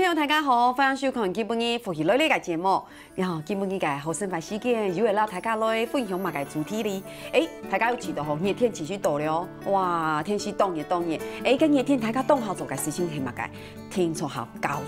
友大家好，欢迎收看今本日福气类嘅节目。然后今本日嘅好生活事件，又会拉大家来分享埋嘅主题哩。大家有知道吼，热天持续到了，哇，天气冻热。今热天大家冻好做嘅事情係乜嘅？天出好浇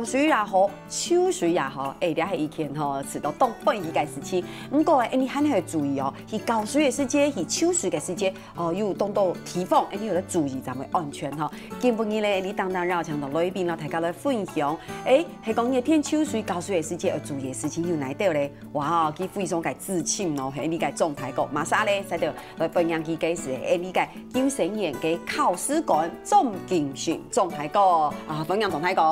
水也好，抽水也好，呢係以前吼是到凍不宜嘅事情。不過你肯定要注意哦，去浇水嘅時間，去抽水嘅時間，有凍到提防，你要注意咱們安全吼。今本日咧，你當然請到來賓啦，大家來分享。係講熱天抽水浇水嘅時間要注意嘅事情有哪啲咧？哇，佢非常嘅自信咯，係你嘅狀態個，馬上咧使到來分享佢嘅是你嘅救生員嘅考試官總競選狀態個分享狀態個。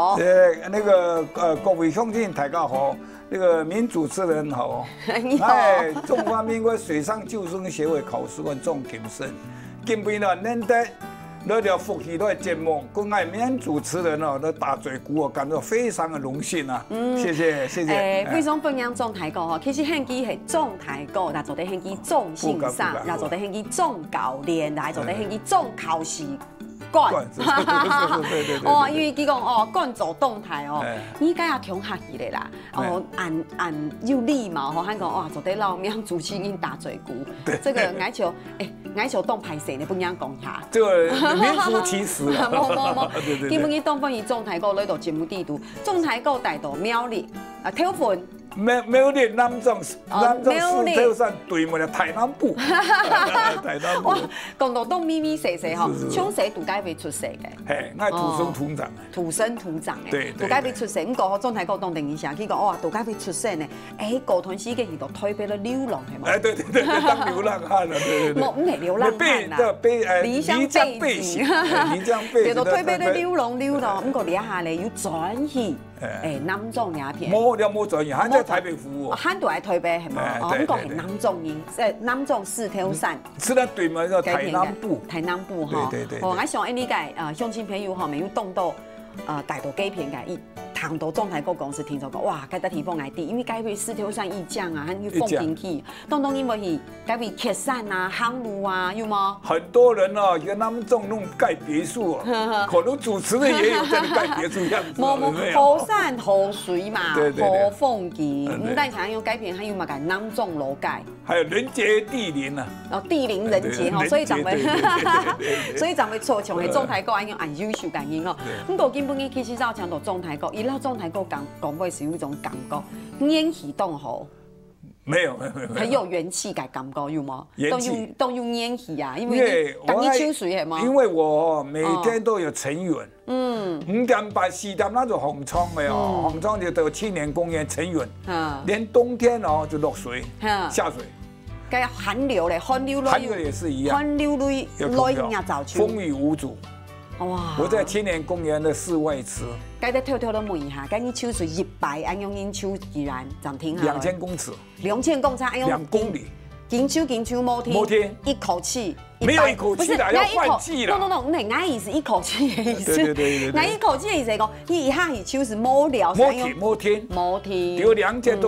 那個各位鄉親大家好，那個名主持人好。你好。中華民國水上救生協會考試官總競選，今邊呢難得來到福氣類節目，跟我名主持人哦，來打嘴鼓，我感到非常的榮幸啊！謝謝。非常分享總台個，其實興機係總台個，但做得興機總欣賞，然後做得興機總教練，然後做得興機總考試。對，因為佢講趕做動態依家也強客氣嚟啦，按有禮貌，佢講哇，做得老名主持人打嘴鼓，這個愛球動拍攝，你不樣講下？這個名副其實。冇，基本佢當翻以總台個來到節目地圖，總台個帶到苗栗挑份。苗栗南莊市頭山對面嘅台南部，哇，講到都咪咪細細嗬，從細杜家會出世嘅，係，我係土生土長嘅，土生土長嘅，對，杜家會出世，咁個總台個當定一下，佢講哇，杜家會出世呢，高屯市嘅係度推俾咗流浪係嘛？對，當流浪漢啦，對，冇唔係流浪漢啦，離鄉背井，叫做推俾咗流浪，咁個兩下嚟要轉去。南莊那片，冇轉移，喺台北服務。喺度係台北係嘛？咁個係南莊人，南莊四條山。是啦，對面個台南部。台南部哈。對。我想呢個鄉親朋友哈，咪要凍到大到幾片嘅，談到總台個公司聽咗講，哇，嗰個地方係啲，因為該位四條山一降啊，還有風景區，當因為係該位客山啊、航路啊，有嗎？很多人哦，跟他們種弄蓋別墅哦，可能主持人也有在蓋別墅樣子。冇，河山河水嘛，河風景，唔但係有改變，還有乜嘅南莊樓街，還有人傑地靈啊。地靈人傑吼，所以就會錯從係總台個按優秀感應吼。咁個基本嘅其實就講到總台個，總台個講會是有一種感覺，演戲當好，沒有，很有元氣嘅感覺有嗎？都用演戲啊，因為等你抽水係嗎？因為我每天都有成員，5點半4點那就紅倉嘅哦，紅倉就到青年公園成員，連冬天哦就落水下水，該寒流咧，寒流也是一樣，寒流類也早秋，風雨無阻。哇！我在青年公園的室外池，該得偷偷地問一下，該你抽水100，按用你抽幾然暫停下？2000公尺，2000公尺，按用2公里，緊抽冇停，一口氣，沒有一口氣啦，要換氣啦。No，唔係，我意思一口氣嘅意思。對。我一口氣嘅意思講，你一下係抽是冇聊，冇停，有2000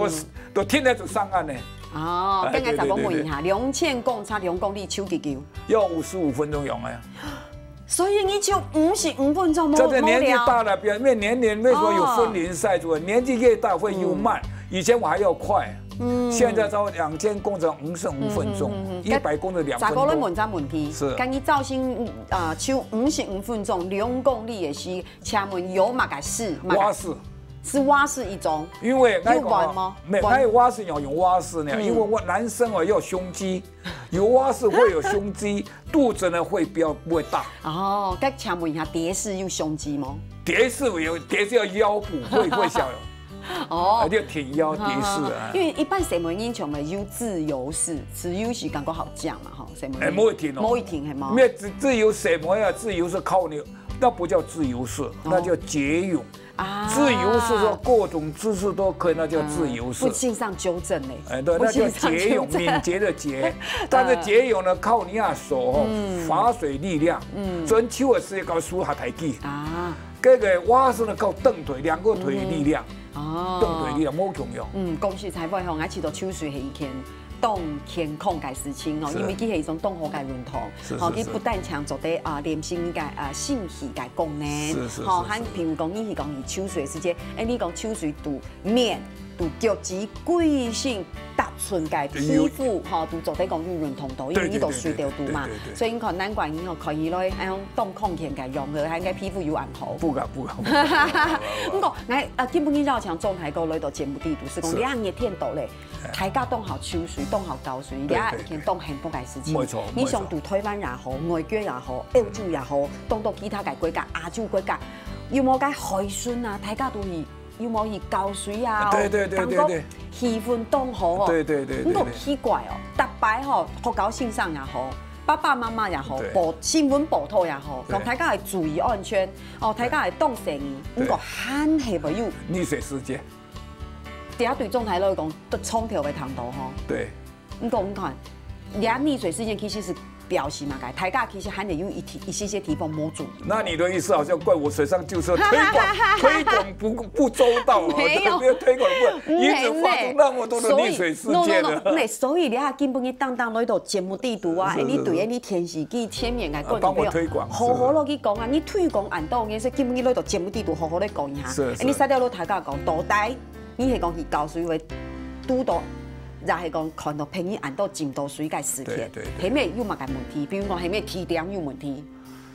都停喺度上岸呢。哦，跟我再講問一下，2000公尺2公里抽幾久？要55分鐘用啊。所以你就55分鐘冇。這個年紀大了，因為年為什麼有分齡賽做？年紀越大會又慢。以前我還要快，現在到2000公尺55分鐘，100公尺2分鐘。再講你問個問題，是。跟你造型抽55分鐘2公里嘅是，請問有乜個式？蛙式。是蛙式一種。因為有玩嗎？沒，還有蛙式要用蛙式呢，因為我男生哦要胸肌，有蛙式會有胸肌，肚子呢會不會大。哦，該請問一下，蝶式有胸肌嗎？蝶式要腰部會小。哦，要挺腰蝶式啊。因為一般什麼英雄咪有自由式，自由式感覺好講嘛，哈，什麼？冇一停哦，冇一停係嗎？因為自由什麼呀？自由是靠你，那不叫自由式，那叫蝶泳。自由式說各種姿勢都可以，那叫自由式。不信上糾正嘞。對，那叫蝶泳，敏捷的捷。但是蝶泳呢，靠你啊手划水力量，轉手的時候靠手下抬起。啊，這個蛙式呢靠蹬腿，2個腿力量。哦，蹬腿力量冇重要。恭喜裁判吼，我知道抽水係以前动健康嘅事情哦，因为佢係一種動好嘅運動，哦，佢不但強做啲連心嘅心氣嘅功能，哦，喺譬如講你係講以抽水時間，你講抽水度面。度腳趾貴性搭唇嘅皮膚，吼，度做啲講要運動到，因為呢度水掉度嘛，所以你看難怪你可以來用當抗健嘅用嘅，喺個皮膚要安好。不敢。咁講，我基本你就像中台個來到節目地度，是講兩日天到咧，大家當好抽水，當好膠水，兩日天當幸福嘅事情。冇錯。你想度台灣也好，外國也好，歐洲也好，當到其他嘅國家、亞洲國家，要冇嘅海鮮啊，大家都係。要冇熱膠水啊，感覺氣氛當好哦。咁個奇怪哦，特別吼學校先生也好，爸爸媽媽也好，新聞報道也好，講大家係注意安全，哦，大家係當生意，咁個慳係咪有？溺水事件，第一對中台來講都衝條嘅糖度吼。對。咁講你看，兩溺水事件其實是。表示嘛，大家其實還得有一些地方冇注意。那你的意思好像怪我水上救生推廣不周到啊？沒有推廣不，因此發生那麼多的溺水事件了。所以你啊，根本你當來到節目地圖啊，你對你電視機前面嘅觀眾朋友，好好落去講啊，你推廣按到嘅，所以根本你來到節目地圖好好地講一下。你實在落大家講，到底你係講以教水為督導。就係講看到朋友按到浸到水嘅事件，係咩有乜嘅問題？比如講係咩提點有問題，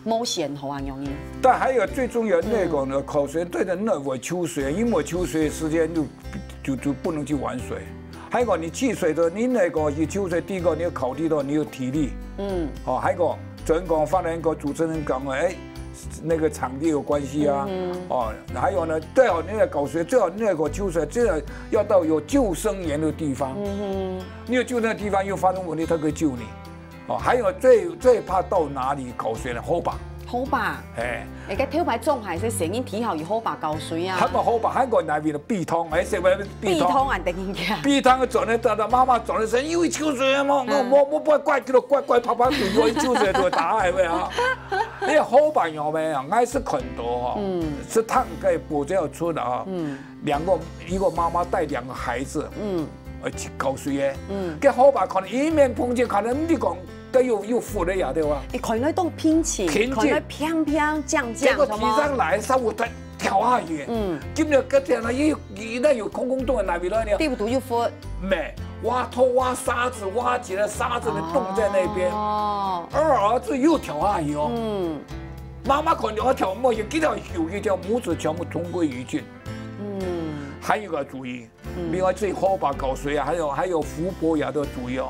冇限好啊容易。但還有最重要那個呢，考水對的那會抽水，因為抽水時間就不能去玩水。還有個你去水的，你那個去抽水，第一個你要考慮到你有體力，哦，還有個昨天講發了一個主持人講誒。那個場地有關係啊，哦，還有呢，最好你要搞水，最好那個抽水，最好要到有救生員的地方。你有救生的地方又發生問題，他可以救你。哦，還有最怕到哪裡搞水呢？河壩。河壩。哎，而家跳牌中係說成日睇好以河壩搞水啊。係咪河壩？韓國那邊的避湯，哎，食咩避湯？避湯啊，定嘅。避湯轉呢，到媽媽轉呢時，因為抽水啊嘛，我不怪叫佢乖拍拍對我抽水就打係咪啊？因為河壩有沒有？愛是很多哈，是湯蓋補這條村的啊，一個媽媽帶2個孩子，去搞水嘅，個河壩可能一面碰見，可能你講。都又浮了呀，對吧？你看那種平靜，看那飄飄降，結果提上來，稍微跳下去。今日嗰陣呢，那有空洞喺那邊啦，地不獨又浮。沒，挖土挖沙子，挖起來沙子的洞在那邊。二兒子又跳下去哦。媽媽看到跳冇嘢，幾條手一條拇指全部同歸於盡。還有個注意，另外這河壩搞水啊，還有湖泊也都要注意哦。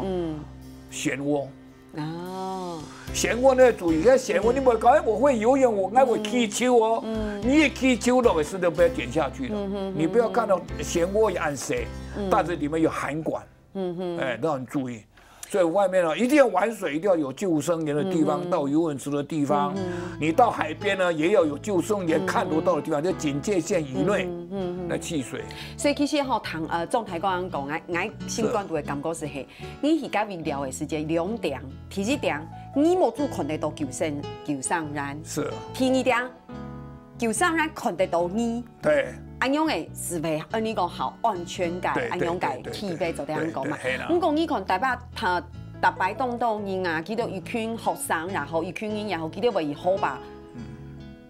漩渦。哦，漩渦呢注意，漩渦你冇講，我會游泳，我會踢球哦。你一踢球落去，都不要點下去了。你不要看到漩渦也按水，但是裡面有涵管，哎，都很注意。所以外面呢，一定要玩水，一定要有救生員的地方，到游泳池的地方。你到海邊呢，也要有救生員看得到的地方，就警戒線以內來棄水。所以其實吼，總體講，我先關注的感覺是係，你而家為聊的時間2點，第1點，你冇做看得到救生員，是。第2點，救生員看得到你。對。安樣嘅是為按你講好安全感，安樣嘅氣氛就這樣講嘛。咁講你看大把特擺東人啊，見到一群學生也好，一群人也好，見到為河壩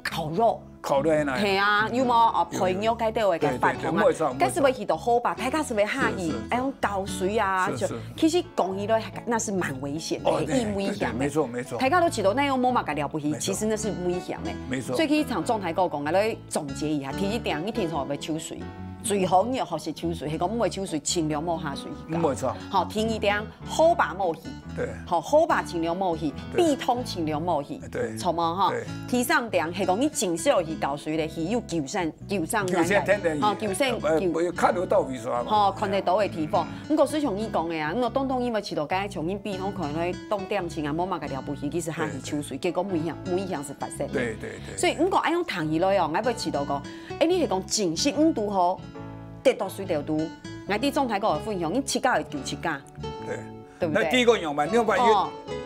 烤肉。烤肉呢？係啊，有冇朋友介到嘅嘅飯堂啊？嗰時為去到河壩，大家是為下去，用膠水啊，就其實講起來，那是蠻危險的，很危險的。沒錯沒錯。大家都知道那樣冇乜嘅了不起，其實那是危險的。沒錯。所以佢場總台講，我來總結一下，第1點，你平常會抽水。最好你要學識抽水，係講唔會抽水，盡量冇下水。冇錯。好，第2點，河壩冇去。對。好，河壩盡量冇去，避湯盡量冇去。對。錯嗎？哈。第3點係講你盡少去搞水咧，係有救生員嘅。哦，救生。看得到為啥？哦，看得到嘅地方。咁個水像你講嘅啊，咁個當因為遲到街，從因避湯可能當點前啊，冇乜嘅了不起，其實下去抽水，結果危險是發生。對。所以咁個愛用談起來哦，我要遲到講，你係講淨是5度好。跌到水條度，我啲總台個分享，你7架會救7架，對不對？那第一個樣嘛，另外一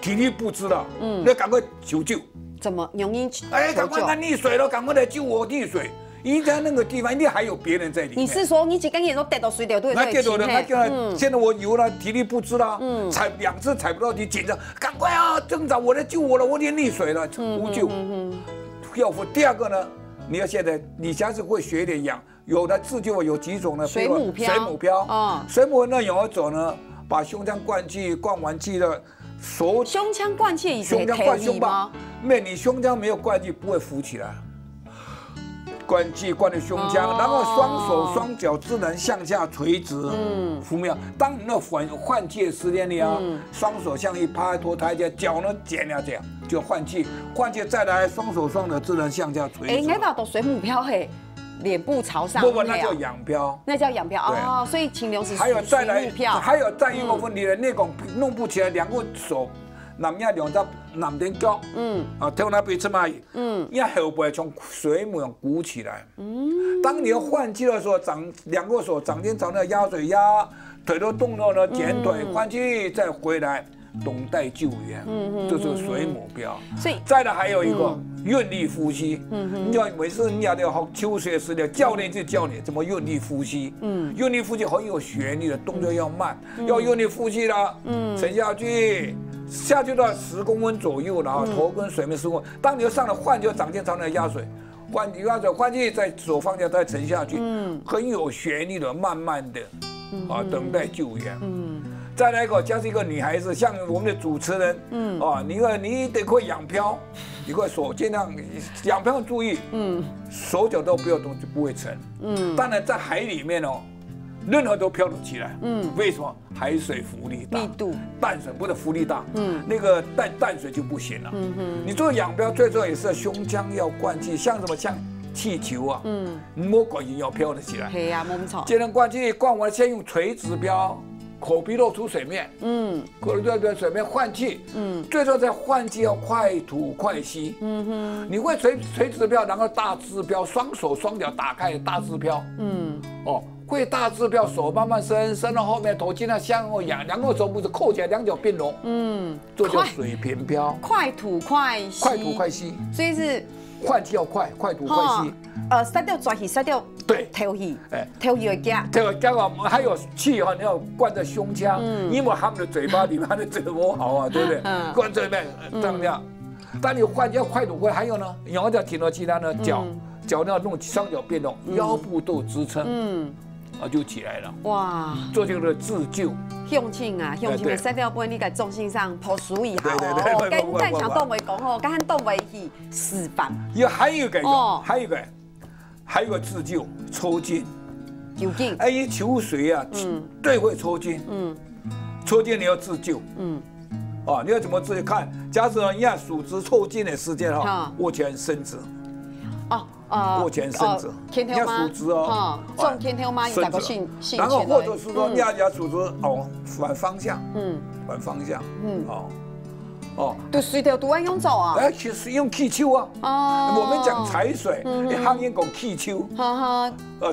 體力不支了，你趕快求救。怎麼容易？哎，趕快溺水了，趕快來救我溺水！你在那个地方一定还有别人在里面。你是说你几根眼都跌到水掉对？那跌到了，那叫现在我游了，体力不支了，踩2次踩不到底，紧张，赶快啊，挣扎，我来救我了，我已经溺水了，呼救。要不第二个呢？你要现在，你下次会学一点氧，有的自救有几种呢？水母漂。水母漂。水母那有一种呢，把胸腔灌气，灌完气了，胸腔灌气，胸腔灌胸吗？没，你胸腔没有灌气不会浮起来。灌气灌的胸腔，然后双手双脚自然向下垂直，浮苗。当你那换气的时间里啊，双手向一趴拖台阶，脚呢减了这样就换气，换气再来双手双脚自然向下垂直。哎，那都水母漂嘿，脸部朝上。不，那叫仰漂。那叫仰漂哦，所以清流是还有再来，还有再一个问题呢，那种弄不起来，2个手。南面2只南边脚，跳那边出嘛，你后背从水母鼓起来。当你要换气的时候，2个手掌心朝那压水压，腿的动作呢，减腿换气再回来，等待救援。这是水母漂。所以再来还有一个用力呼吸。你要每次你要学秋水时的教练就教你怎么用力呼吸。用力呼吸很有旋律的，动作要慢，要用力呼吸了。沉下去。下去到10公分左右，然后头跟水面10公分。当你要上来换，就掌心朝那压水，压水换气，再手放下再沉下去，很有旋律的，慢慢的，等待救援。再来一个，假设一个女孩子，像我们的主持人，你得会仰漂，你会手尽量仰漂注意，手脚都不要动就不会沉。当然在海里面哦。任何都飘得起来，为什么？海水浮力大，密度，淡水不是浮力大，那个淡水就不行了。你做仰漂最重要也是胸腔要灌气，像什么像气球啊，摸管也要飘得起来。对呀，摸不错。既然灌气，灌完先用垂直漂，口鼻露出水面，口鼻露出水面换气，最重要在换气要快吐快吸，你会垂直漂，然后大字漂，双手双脚打开大字漂，会大字漂，手慢慢伸到后面，头尽量向后仰，2个手拇指扣起来，2脚并拢，这叫水平漂。快吐快吸。快吐快吸。所以是换气要快，快吐快吸。塞掉抓气，塞掉对透气，透气会夹。透气夹啊，还有气哈，你要灌在胸腔，因为他们的嘴巴里面的嘴多好啊，对不对？灌这边这样。当你换气要快吐快，还有呢，然后再挺到其他呢脚要弄双脚并拢，腰部都支撑。就起来了。哇！这就是自救。向前啊，向前的塞掉杯，你在重心上抛输以后，更想动为讲吼，敢动为去示范。还有一个，还有一个自救，抽筋。抽筋。一抽水啊，最会抽筋。抽筋你要自救。你要怎么自救？看，假设你要数值抽筋的时间哈，握拳伸直。握拳伸直，你要数直哦。种天条吗？伸直。然后或者是说你要数直反方向。反方向。就水条都要用走啊。其实用气球啊。我们讲踩水，行业讲气球。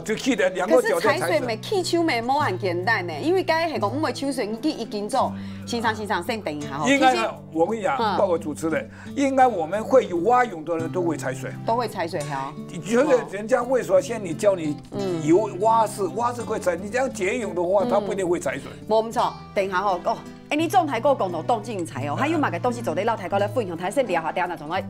就气的2个脚在踩水。可是踩水没气球没冇很简单呢，因为该系讲唔会抽水，你去一斤走。先生，先等一下。应该我跟你讲，包括主持人，应该我们会有蛙泳的人都会踩水。都会踩水哈。就是人家为什么先你教你游蛙式会踩，你这样蝶泳的话，他不一定会踩水。冇错，等一下吼哦。你总台哥讲到动精彩哦，还有嘛个东西做咧老台哥咧分享，睇先聊下点那种来。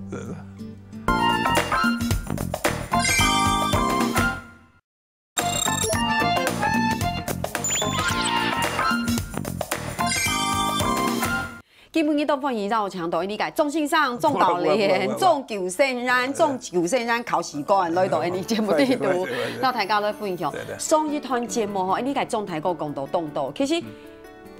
基本嘅东方营造强度，你解重心上、重导练、重救生员、重救生员考习惯，来到你节目地度，老台哥咧分享。上一团节目吼，你解总台哥讲到动到，其实。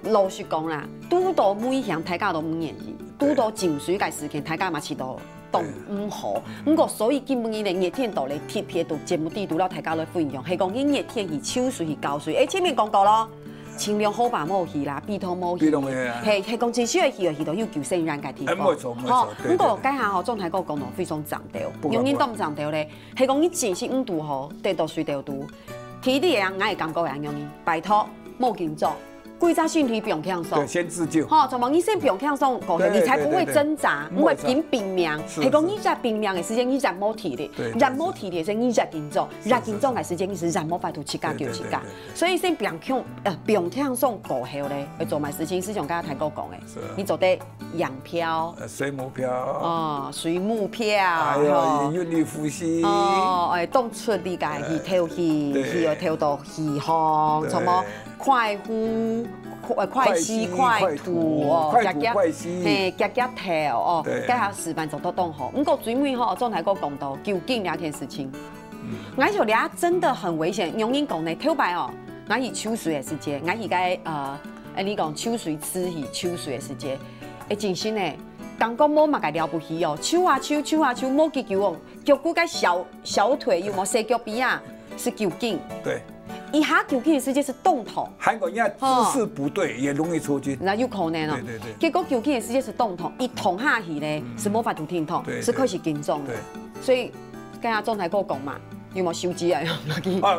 老实讲啦，拄到每项大家都唔愿意，拄到情绪嘅事情，大家嘛是都动唔好。不过所以基本伊咧热天度咧贴片度节目地度啦，大家来分享，系讲伊热天去抽水去浇水。前面讲过咯，清凉好白冇鱼啦，鼻头冇鱼，系讲真少嘅鱼到有救生员嘅地方。冇错冇错。不过家下吼，总台哥讲到非常强调，用因当强调咧，系讲伊前15度吼，得到水调度，天地嘅人硬系感觉样样，拜托冇紧做。规则身体不用轻松对，，先自救。吼，从你先不用轻松过去，你才不会挣扎，不会紧拼命。係講你在拼命嘅時間，你燃冇體力，燃冇體力先你在緊張，燃緊張嘅時間你是燃冇快到起價叫起價，所以先不用輕鬆過後咧，會做埋事情，是像剛才太哥講嘅，你做得仰漂，水母漂，哦，水母漂，哎呀，用力呼吸，哦，動出你嘅氣透氣，又透到氣胸，什麼快呼。快吸快吐哦，快吐快吸，嘿，夾夾頭哦，加下示範做得當好。不過最尾吼，總係個講到究竟兩件事情，我就倆真的很危險。用人講呢，頭擺哦，我以抽水的時間，我而家你講抽水吃去抽水的時間，真心呢，剛講冇嘛個了不起哦，抽啊抽，抽啊抽，冇記球哦，腳骨個小腿有冇細腳臂啊，是究竟。對。一下究竟的世界是動頭，韓國人家姿勢不對也容易抽筋，那有可能哦。對。結果究竟的世界是動頭，一痛下去呢是無法度停痛，是開始緊張的。所以今日總裁哥講嘛，有冇手機啊？我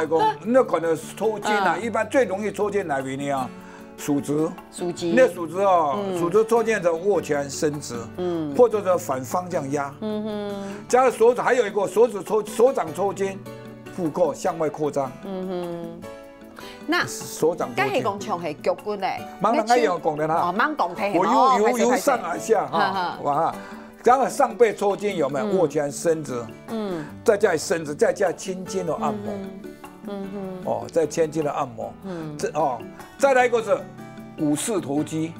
講，那可能抽筋啊，一般最容易抽筋哪邊呢？啊，鼠子。鼠子。那鼠子哦，鼠子抽筋就握起來伸直，或者是反方向壓，加上手指，還有一個手掌抽筋。腹廓向外擴張，那手掌。梗係講長係腳骨咧，盲人一樣講的啦。哦，盲講睇。我由上而下哈，哇，然後上背抽筋有沒有？握起來伸直，再加伸直，再加輕輕的按摩，哦，再輕輕的按摩，再來一個是股四頭肌，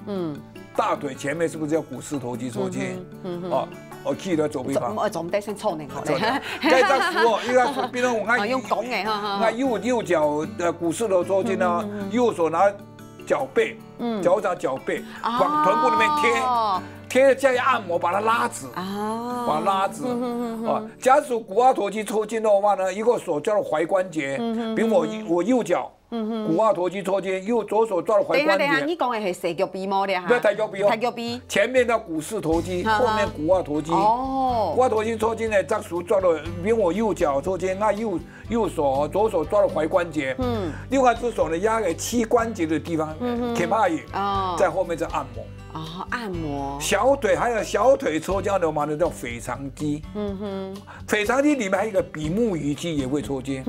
大腿前面是不是叫股四頭肌抽筋？哦。我記得做邊方？我做唔得先錯你學咧。這張圖哦，應該是，比如我按用講嘅哈，按右腳的股四頭抽筋呢，右手拿腳背，腳掌腳背往臀部裡面貼，再按摩把它拉直，把它拉直。哦，假如股二頭肌抽筋的話呢，一個手叫做踝關節，比如我右腳。股二頭肌抽筋，左手抓到踝關節。等下，你講嘅係四腳臂麼？你嚇？不是抬腳臂哦。抬腳臂。前面叫股四頭肌，後面股二頭肌。哦。股二頭肌抽筋呢，這手抓到，比如我右腳抽筋，那右手左手抓到踝關節。另外隻手呢壓喺膝關節的地方，髁下葉。哦。在後面再按摩。哦，按摩。小腿還有小腿抽筋的話呢，叫腓腸肌。腓腸肌裡面還有一個比目魚肌也會抽筋。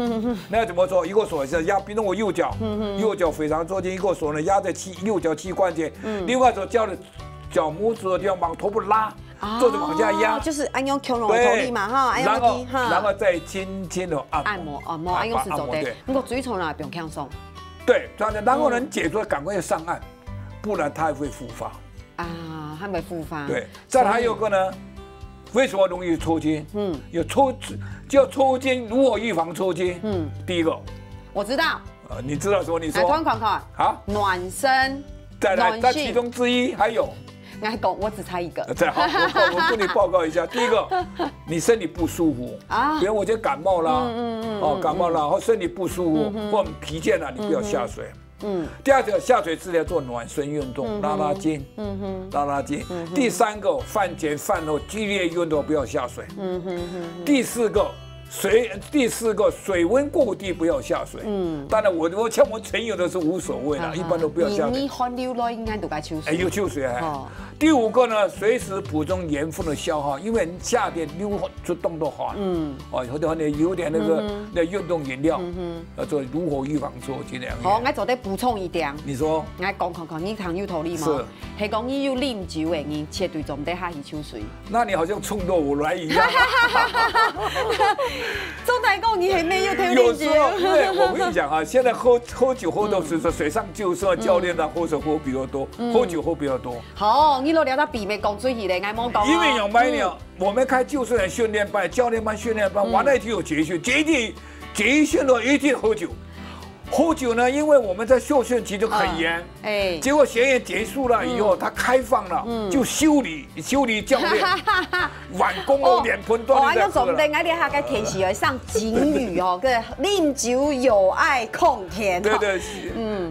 那要怎麼做？一個手是壓，比如我右腳腓腸抽筋，一個手呢壓在右腳膝關節，另外手叫的腳拇指的地方往頭部拉，坐着往下壓，就是按用強龍的頭力嘛哈，然後再輕輕的按摩，按用是做的，不過嘴唇啊不用輕鬆。對，然後能解除，趕快上岸，不然它會復發。啊，還沒復發。對，再來還有個呢，為什麼容易抽筋？有叫抽筋，如何預防抽筋？第一個，我知道。你知道什麼？你說。來，看。啊。暖身。再來，但其中之一還有。我只猜一個。再好，我跟你報告一下。第一個，你身體不舒服啊，比如我今天感冒啦，感冒啦，或身體不舒服，或疲倦了，你不要下水。第二個下水之前做暖身運動，拉筋，拉筋。第三個飯前飯後劇烈運動不要下水。第四個水溫過低不要下水。當然我像我朋友的是無所謂的，一般都不要下水。你寒流來應該都該抽水。有抽水第五個呢，隨時補充鹽分的消耗，因為夏天流出動都汗，或者有點那個運動飲料，做如何預防抽筋這樣。好，我做得補充一點。你說？我講看，你糖有道理嗎？係講你有啉酒的人，絕對做唔得下去抽水。那你好像衝着我來一樣。周大哥，你係沒有聽有時候，因為我跟你講啊，現在喝酒喝到是水上救生教練啊，喝酒喝比較多，喝酒喝比較多。好。你都聊到鼻沒講水去咧，我冇講。因為有買了，我們開救生員訓練班、教練班、訓練班，完了一定有結訓，結訓了一定喝酒。喝酒呢，因為我們在受訓期就很嚴，結果學員結束了以後，他開放了，就修理教練，碗公哦，臉盆斷了。我總得我哋下個提示要上警語哦，個飲酒有礙控天。對，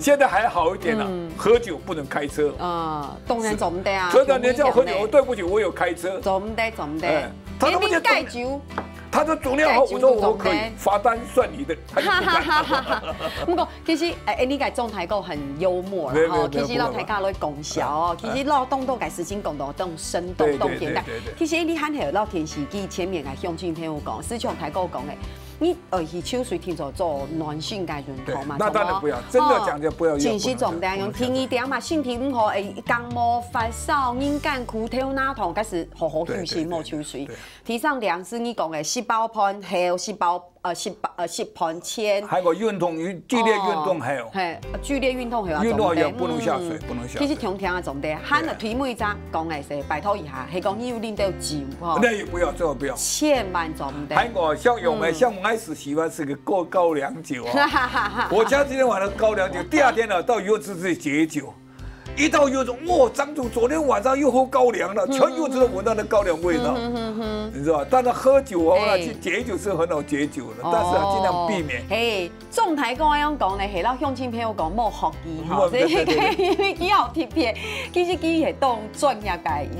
現在還好一點了，喝酒不能開車。當然做唔得啊。所以你叫喝酒，對不起，我有開車。做唔得。他都不介酒。他说煮料好，我说我可以，罚单算你的。哈哈哈哈哈！不过其实你个状态个很幽默啦吼，其实老大家来讲笑哦，其实老东都个事情讲到这种生动动现代。其实你喊下老电视机前面个乡亲朋友讲，师兄台哥讲的。你去手术听着做男性嘅润头嘛？那当然不要，真的讲就不要用。真是重点用听一点嘛，身体唔好会感冒发烧、眼干、骨头哪痛，嗰是好好休息，莫抽水。提上两是你讲嘅细胞盘后细胞吸盘前，还有运动剧烈运动还有。剧烈运动还有运动也不能下水，不能下水。其实听听啊重点，喊了推每扎讲嘅是拜托一下，係講你有啉到酒吼。那也不要，这个不要。千万做唔得。还有像我们像开始喜欢吃个高粱酒啊，我家今天晚上高粱酒，第二天呢到游泳池去解酒。一到游泳，哇，张总昨天晚上又喝高粱了，全游泳池都闻到那高粱味道，你知道吧？但是喝酒哦，去解酒是很好解酒的，但是尽量避免。嘿，总台讲样讲呢，系老乡亲朋友讲莫学伊吼，所以几好贴片。其实佢系当专业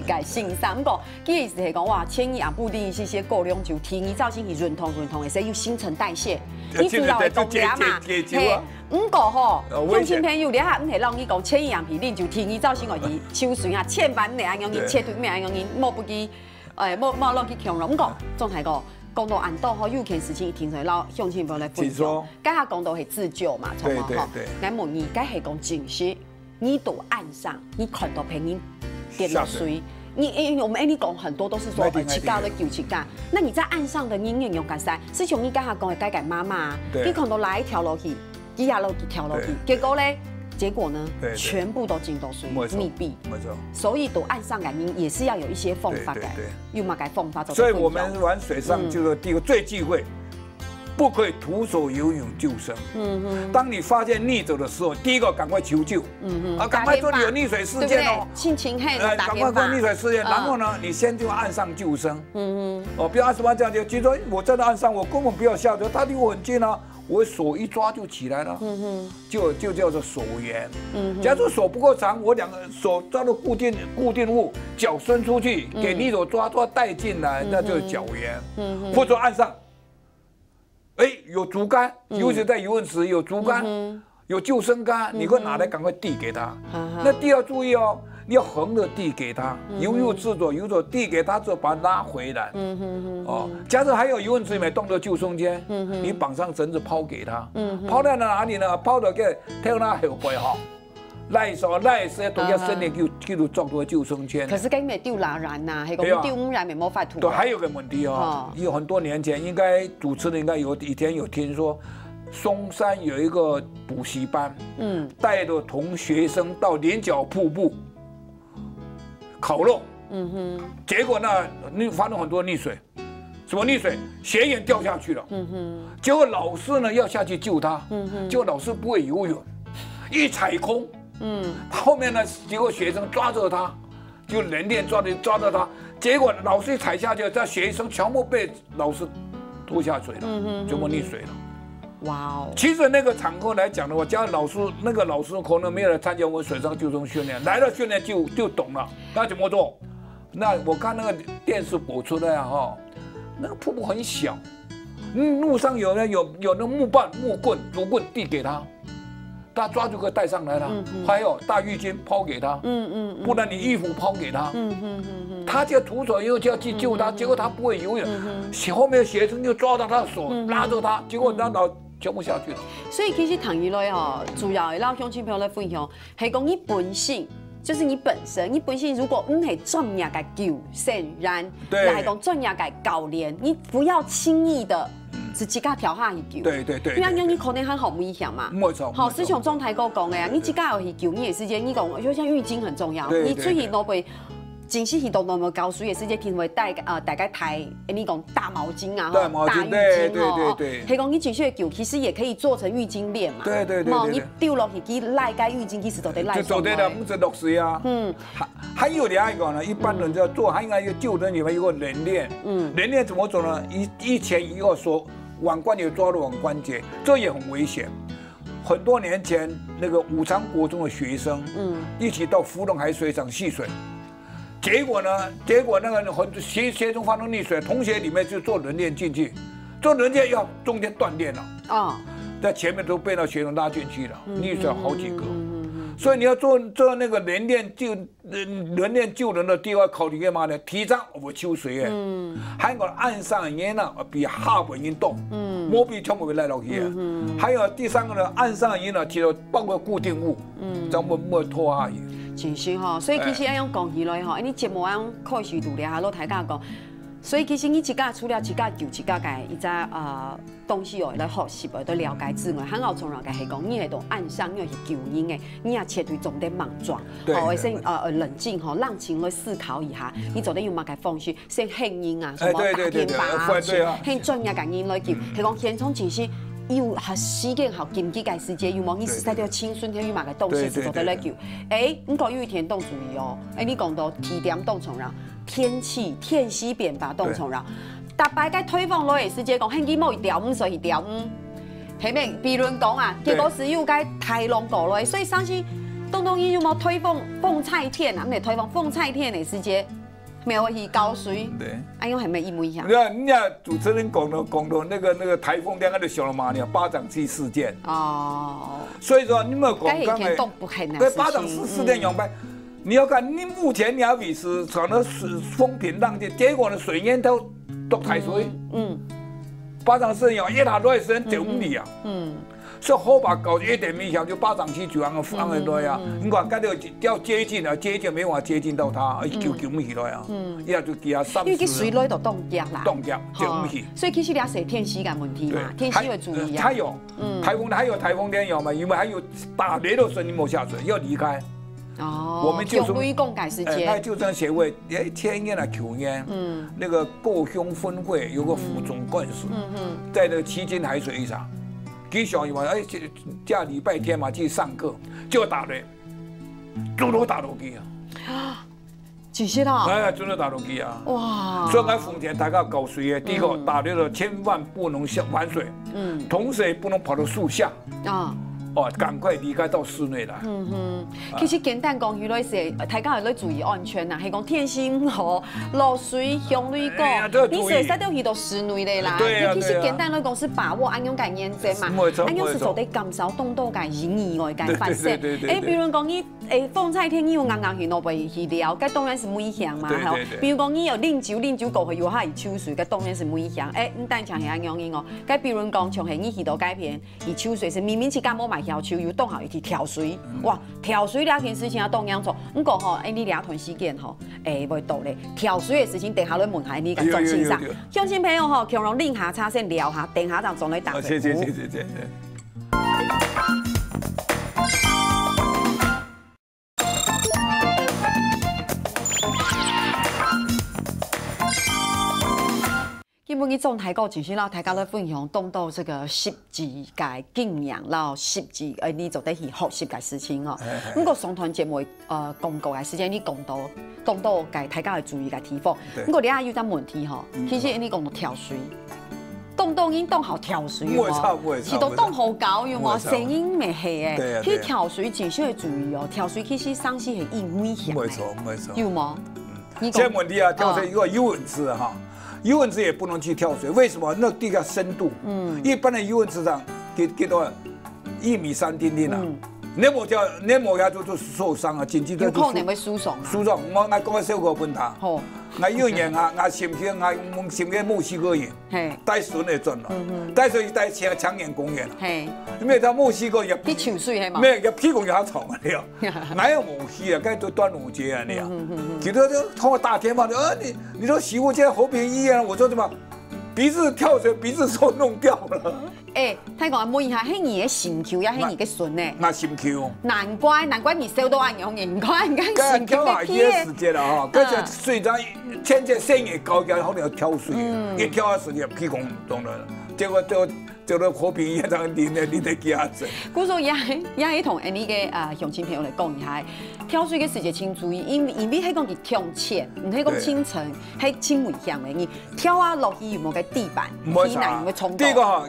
嘅欣赏，不过佢意思系讲哇，千亿昂布丁一些高粱酒，提你造成去润通的，所以有新陈代谢。你知道会讲嗲嘛？嘿。唔过吼，乡亲朋友，你还唔系让你讲千亿羊皮啉就天意造成我伊抽水啊，千万你安样人，切对面安样人，莫不记，莫落去强了。唔过总系个讲到安到吼，有件事情听出来，老乡亲朋友来分享。刚下讲到系自救嘛，错嘛吼。俺问你，该系讲真实，你到岸上，你看到朋友跌落水。我们你讲很多都是说乞丐的救乞丐，那你在岸上的你应用干啥？师兄，你刚下讲的该妈妈，你看到哪一条路去？一下楼梯跳楼梯，结果呢？全部都进到水密闭。没错。所以到岸上感应也是要有一些方法改，有嘛改方法。所以我们玩水上就是第一个最忌讳，不可以徒手游泳救生。当你发现溺走的时候，第一个赶快求救。赶快说你有溺水事件哦。亲情黑赶快说溺水事件，然后呢，你先就岸上救生。不要按什么这样就，据说我站在岸上，我根本不要下水，他离我很近啊。我手一抓就起来了，就叫做手缘。假如手不够长，我两个手抓住固定物，脚伸出去，给你手抓带进来，那就是脚缘。或者岸上，有竹竿，尤其在游泳池有竹竿，有救生竿，你快拿来赶快递给他。那递要注意哦。你要横着递给他，由右至左，由左递给他之后，把他拉回来。假如还有游泳池里面动作救生圈，你绑上绳子抛给他，抛在哪里呢？抛到个跳那后背哈，赖手都要深点记录撞到救生圈。可是跟没丢拉人呐，还讲丢人没法涂。对，还有个问题哦，有很多年前，应该主持人应该以前有听说。松山有一个补习班，带着同学生到连角瀑布烤肉，结果呢，发生很多溺水，什么溺水？斜眼掉下去了，结果老师呢要下去救他，结果老师不会游泳，一踩空，后面呢，结果学生抓着他，就人链抓着他，结果老师一踩下去，这学生全部被老师拖下水了，全部溺水了。哇哦！其实那个场合来讲的话，加老师那个老师可能没有来参加我们水上救生训练，来了训练就懂了。那怎么做？那我看那个电视播出来哈，那个瀑布很小，路上有那木棍、竹棍递给他，他抓住可以带上来了。还有大浴巾抛给他，不然你衣服抛给他，他就徒手又就要去救他，结果他不会游泳，后面的学生就抓到他的手拉着他，结果他全部下去了。所以其实谈起来哦，主要的老乡亲朋友来分享，系讲你本性，就是你本身，你本性如果唔系专业嘅救生员，来讲专业嘅教练，你不要轻易的。自己家跳下去救，对，因为你可能很好危险嘛。没错。好，师兄状态哥讲的呀，你自己要去救，你的时间，你讲就像浴巾很重要，你出去都会。真是去到那么高水的时间，听会大概抬，你讲大毛巾啊，大浴巾对。系讲你继续救，其实也可以做成浴巾链嘛。对。你丢落去，去赖该浴巾，其实都得赖。就走对了，不是落水啊。还有另一个呢，一般人就要做，还应该有救生里面有个人链。人链怎么走呢？一前一后说，腕关节抓住腕关节，这也很危险。很多年前，那个武昌国中的学生，一起到福隆海水厂戏水。结果呢？结果那个血中发生溺水，同学里面就做人链进去，做人链要中间断裂了啊，在前面都被那血中拉进去了，溺水好几个。所以你要做那个人链救人的地方，考虑干嘛呢？提倡我抽水诶，还有岸上烟呢比下边运动，摸比全部会来落去啊。还有第三个呢，岸上烟呢，其实包括固定物，咱们莫拖下去。真是吼，所以其实要讲起来吼，你节目要开始度了，老大家讲。所以其实你一家除了一家就一家个一只东西哦来学习哦，来了解之外，很好从了解系讲，你系到岸上因为是救人的，你也切对重点莽撞，哦，先冷静吼，让情来思考一下，你做得用乜嘅方式，先幸运啊，什么打电话啊，很专业嘅人来救，系讲现场其实。有时间好紧急嘅时间，有冇你实在要青春天有嘛嘅东西是做得来救？你讲有一天动注意哦，你讲到提点动重让天气天气变化动重让，大摆嘅推广落嚟时间讲，很几某一条所以条系咪？比如讲啊，结果是有嘅太long过来，所以上次东有冇推凤菜天啊？唔系推广凤菜天嘅时间。没有去高水，对，哎呦，还没一模一样。人家主持人讲的那个台风天，那个小了嘛，巴掌期事件。哦。所以说你们讲刚才，对巴掌期事件用白，你要看你目前鸟比是可能是风平浪静，结果呢水淹都太水。巴掌事件用一下多时间9公里啊。所以好把搞一点没响，就巴掌期就安个多呀。你看，刚才要接近啊，接近没法接近到他，救不起来呀。一下就给他上。因为佢水内就冻结啦。冻结，救不起。所以其实你要是天气嘅问题嘛，天气要注意啊。还有还有台风天有嘛？因为还有打雷的时候你没下水，要离开。哦。我们就归共改时间。那救生协会前年啊去年，那个构胸分会有个副总干事，在那个旗津海水浴场。给小友嘛，假礼拜天嘛去上课，就打雷，真的打落去啊！几些啦？哎，真的打落去啊！哇！所以喺丰田大家搞水嘅，第一个打雷了，千万不能玩水，同时也不能跑到树下啊。哦，赶快离开到室内来。其实简单讲，原来是大家要注意安全呐，系讲天气唔好，落水、向水果，你随时都去到室内的啦。其实简单来讲是把握安样嘅原则嘛，安样是做得减少冻到嘅意外嘅发生。比如讲你风菜天你有硬去落ไป去了，咁当然是危险嘛。比如讲你有啉酒过去又下去抽水，咁当然是危险。你但像系安样哦，咁比如讲像系你去到改变，而抽水是明明是感冒买。跳球又冻好一起跳水，哇！跳水两件事情要动样做。不过吼，你两段时间吼，袂到咧。跳水的事情，等下来问下你个专心上。乡亲朋友吼，强龙拎下叉先聊下，等下就总来打。谢谢。基本去总台个就是啦，大家咧分享讲到这个实际嘅经验啦，实际你做得去学习嘅事情哦。不过上团节目公告嘅时间，你讲到嘅大家要注意嘅地方。不过你也有单问题吼，其实你讲到跳水，冻已经冻好跳水哦，是都冻好高有冇？声音未系诶，去跳水真需要注意哦。跳水其实伤势系易危险。没错。有冇？这问题啊，跳水一个游泳池哈。游泳池也不能去跳水，为什么？那地个深度，一般的游泳池上给到1.3米啊，你冇下就受伤啊，紧急有可能会输送。我爱讲个小个问题。好，我有年我先去墨西哥人，带孙的转了，带孙带强岩公园，因为到墨西哥也去抽水系嘛，没有屁股也长啊，哪有武器啊？该都端午节啊，你啊，记得就通过大天嘛，你说媳妇现在和平医院，我说什么？鼻子跳水，鼻子都弄掉了。他讲问一下，迄年嘅心球也迄年嘅顺呢？那心球。难怪你收到安样嘅，唔怪人家心球嘅起。跳时间了哈，跟着水长渐渐声也高，然后要跳水，一跳啊时间屁股动了，结果做到和平一样淋的，你得加整。故说也同你嘅乡亲朋友来讲一下，跳水嘅时节请注意，因为迄讲是跳浅，唔係讲清晨，係真危險嘅。你跳啊落去有冇個地板，地難會衝到。第一個哈，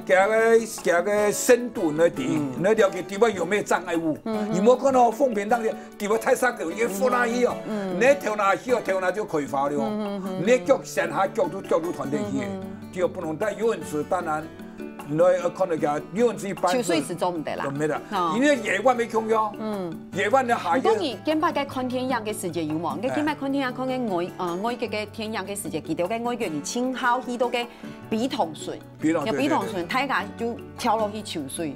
行個深度那地，那了解地方有沒有障礙物？有冇可能風平浪靜，地方太沙嘅，一浮那去哦，你跳那去哦，跳那就可以發了。你腳上下腳都團體去，就不能帶游泳池，當然。你看那個游泳池一般，游水是做唔得啦，唔得啦，因為野灣沒空調，野灣的下。當然，今擺嘅看天陽嘅時節有冇？嘅今擺看天陽看嘅外國嘅天陽嘅時節，見到嘅外國人青口去到嘅比桶水，有比桶水，大家就跳落去游水，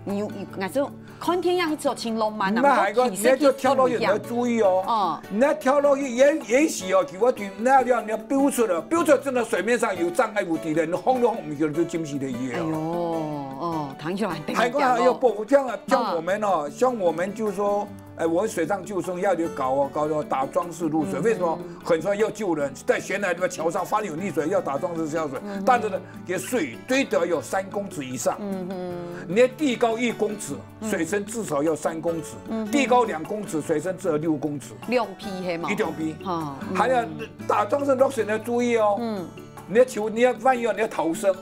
有那種。看天陽之後青浪漫啊，那其實你跳落去你要注意哦。你跳落去也許哦，佢話對，那你要標出來，標出來真的水面上有障礙物地咧，你晃都晃唔起，就進不去的嘢。哎呦，躺起來定還有保護，像我們哦，像我們就說。我們水上救生要搞打樁式入水，為什麼？很多人要救人，在懸崖的橋上發現有溺水，要打樁式下水，但是呢，給水堆得有3公尺以上，你地高1公尺，水深至少要3公尺，地高2公尺，水深至少6公尺。兩批係嘛？一兩批。還有打樁式落水你要注意哦。你要萬一你要逃生，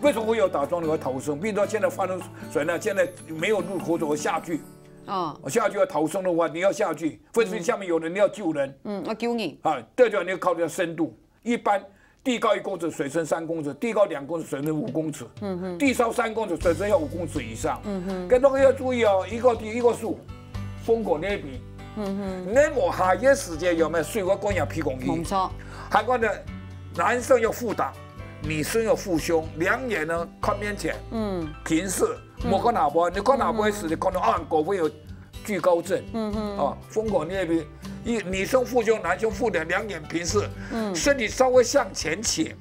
為什麼會有打樁？你要逃生，比如說現在發生水呢，現在沒有入口走下去。我下去要逃生的話，你要下去，或者下面有人，你要救人。要救人。對就你要靠的深度，一般地高1公尺，水深3公尺；地高2公尺，水深5公尺；地少3公尺，水深要5公尺以上。跟這個要注意哦，一個數，風過那邊。你我下一時間有沒有水？我講要屁股硬。冇錯。韓國的男生要負擋，女生要負胸，兩眼呢看面前，平視。莫看哪波，你看哪波時，你看到狗會有懼高症，風口那邊，女生負胸，男生負臉，兩眼平視，身體稍微向前傾。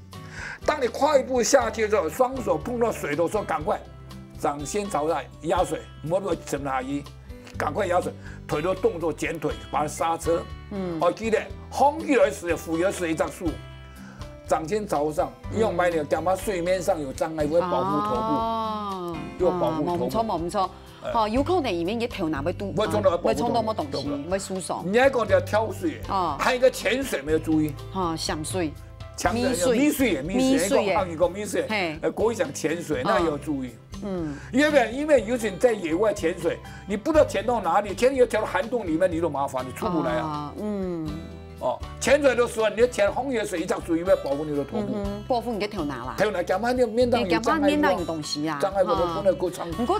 當你跨一步下去之後，雙手碰到水的時候，趕快掌先朝上壓水，莫不整下衣，趕快壓水，腿的動作剪腿，把它剎車。記得空起來時，扶搖是一棵樹。掌先朝上，用白點，幹嘛水面上有障礙會保護頭部，要保護頭部。冇錯，有可能裡面一條哪會堵，會衝到乜東西，會輸送。你還講叫跳水，還有一個潛水沒有注意。潛水，溺水，國語講潛水，那要注意。因為尤其在野外潛水，你不知道潛到哪裡，潛要跳到涵洞裡面，你都麻煩，你出不來啊。潛水的時候，你潛紅葉水一張水，因為保護你的頭部，保護你嘅頭拿啦。頭拿幹嘛？你面當有障東西啊。障礙物都不能夠參。不過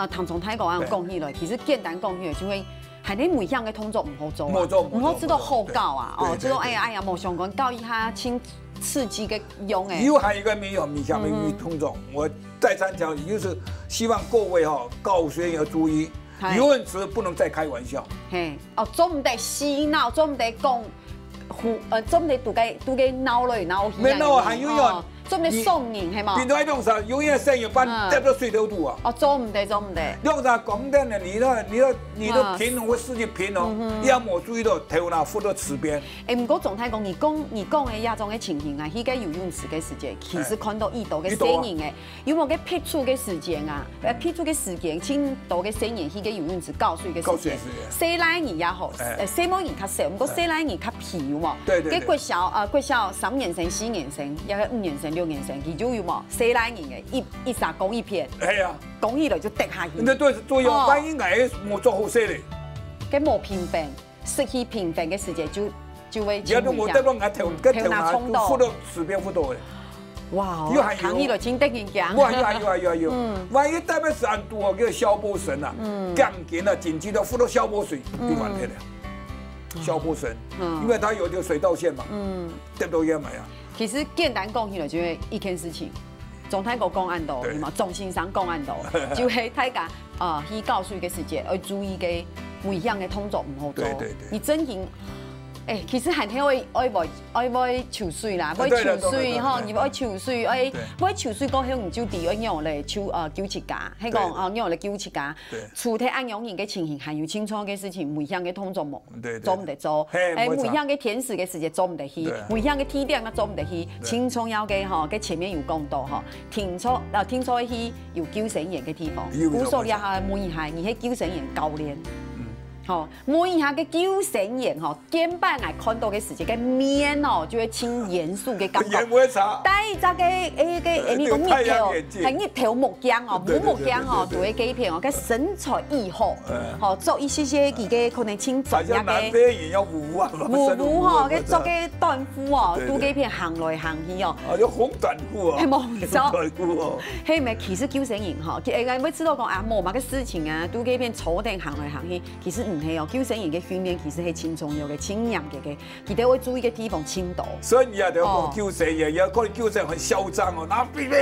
唐總太講講起來，其實簡單講起來，就會係你每樣嘅動作唔好做，唔好知道後教啊，知道哎呀，冇相關教一下輕刺激嘅用誒。又還有一個米下面動作，我再三講，就是希望各位教學員要注意。游泳池不能再開玩笑。總唔得洗腦，總唔得講，總唔得杜嘅鬧來鬧去。沒鬧還游泳，總唔得送人係嘛？變咗一種時，游泳生有班跌到水頭度啊！總唔得。用啥講的呢？你的平衡會失去平衡，要冇注意到頭拿浮到池邊。唔過總太講，你講嘅亞種嘅情形啊，佢嘅游泳池嘅時間，其實看到呢度嘅身影嘅，有冇嘅撇出嘅時間啊？撇出嘅時間，青島嘅身影，佢嘅游泳池高水嘅時間，細奶兒也好，細毛兒較少，唔過細奶兒較皮喎。嘅國小3年生、4年生，又係5年生、6年生，佢就有冇細奶兒嘅一撒講一片。係啊。講起來就跌下去。那對作用，萬一捱冇做好些嘞。佢冇平衡，失去平衡嘅時間就會。而家都冇得咯，壓頭拿衝到，浮到池邊浮到嘅。哇！講起來真得人驚。有。萬一代表是按度叫消波繩啊，鋼筋啊，緊急的浮到消波水，就完嘅啦。消波繩，因為它有條水道線嘛，跌到嘢咪啊。其實簡單講起來就係一件事情。總體個公安度，係嘛？中心上公安度，就係大家去教水嘅時節，要注意嘅危險嘅動作唔好做。你真係其实寒天爱买秋水啦，买秋水吼，你爱秋水，买秋水讲迄唔就第二样咧，九七家，迄讲样咧九七家，厝体按用人嘅情形，还有清楚嘅事情，每项嘅通做冇，做唔得做，每项嘅甜食嘅时节做唔得去，每项嘅天点啊做唔得去，清楚要嘅吼，嘅前面有讲到吼，听错去有救生员嘅地方，古说了下问一下，你迄救生员教练。吼，问一下个救生员吼，肩膀来看到嘅时节，个面哦就会清严肃嘅感觉。眼会差。戴一只个你讲日头，系日头目镜哦，目镜哦，做嘅几片哦，个身材亦好，吼做一些佢嘅可能清专业嘅。南非人要舞啊，舞吼，佢做嘅短裤哦，都几片行来行去哦。啊，叫红短裤啊。系冇错。短裤哦。係咪其實救生員吼，要知道講啊，冇乜嘅事情啊，都幾片坐定行來行去，其實唔係哦，救生員嘅訓練其實係輕重要嘅、輕嚴嘅，佢哋會注意嘅地方輕度。所以你也得講救生員，有嗰啲救生員很囂張哦，拿鼻啊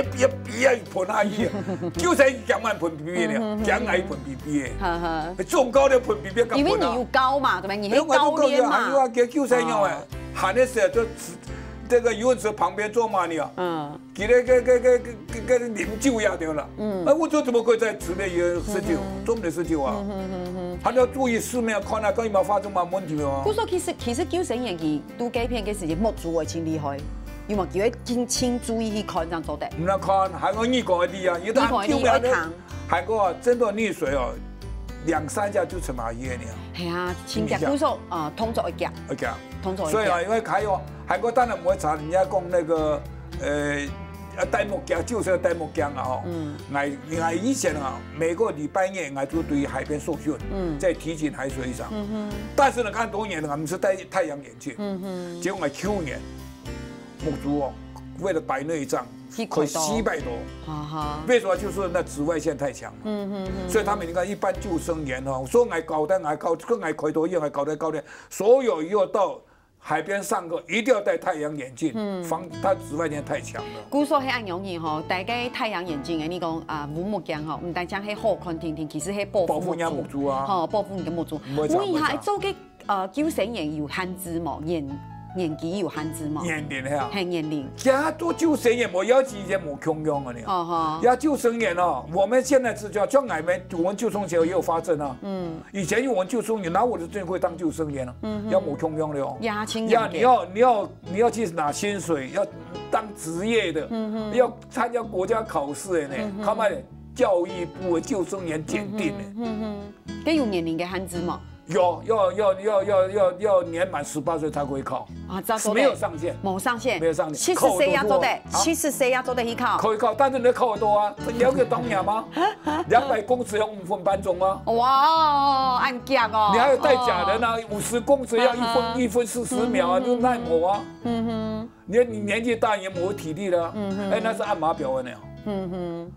噴下去，救生員強慢噴鼻鼻咧，強矮噴鼻鼻嘅，仲高啲噴鼻鼻咁。因為你有高嘛，對咪？你係高練嘛。還有啊，叫救生員誒，喊的時候就這個游泳池旁邊做嘛你啊？佢個飲酒也掉了。我就怎麼可以在池內有喝酒？做唔得喝酒啊？還要注意四面看啊，看有冇發生乜問題哦。我說其實救生員佢都幾片嘅時間冇做會真厲害，有冇叫佢請注意去看這樣做得？唔能看，韓國溺過啲啊，有啲救命的，韓國真的溺水哦，2、3下就成麻嘢了。係啊，清潔姑說通作一夾，所以啊，因為還有韓國當然唔會查人家講那個戴墨鏡，就是戴墨鏡啊！吼，我以前啊，每個禮拜日我就對海邊受訓，在體檢海水上。但是呢，看多年了，我們是戴太陽眼鏡。結果我去年目珠哦，為了白內障，可以700多。為什麼？就是那紫外線太強了。所以他們你看，一般救生員哦，說我搞得開頭醫，我搞得，所有要到海邊上課一定要戴太陽眼鏡，防它紫外線太強了。古說係按容易吼，戴個太陽眼鏡嘅，你講目鏡吼，唔單止係好看聽，其實係保護人目珠啊，吼保護你嘅目珠。問一下，做嘅救生員有限制冇？年紀有限制嗎？年齡係啊，係年齡。呀，做救生員冇要求也冇窮樣啊你。呀，救生員哦，我們現在是叫我們救生協會也有發證啊。以前我們救生員拿我的證會當救生員啊，要冇窮樣的哦。你要去拿薪水，要當職業的，要參加國家考試的呢。他們教育部的救生員檢定的。佢有年齡嘅限制嗎？要年滿18歲才可以考啊，沒有上限，冇上限，70歲要做的，70歲要做的去考，可以考，但是你考得多啊，你了解當年嗎？200公尺要5分半鐘啊！哇，按價哦！你還有帶假人啊，50公尺要1分40秒啊，就耐磨啊。你年紀大也冇體力了，那是按碼表的呢。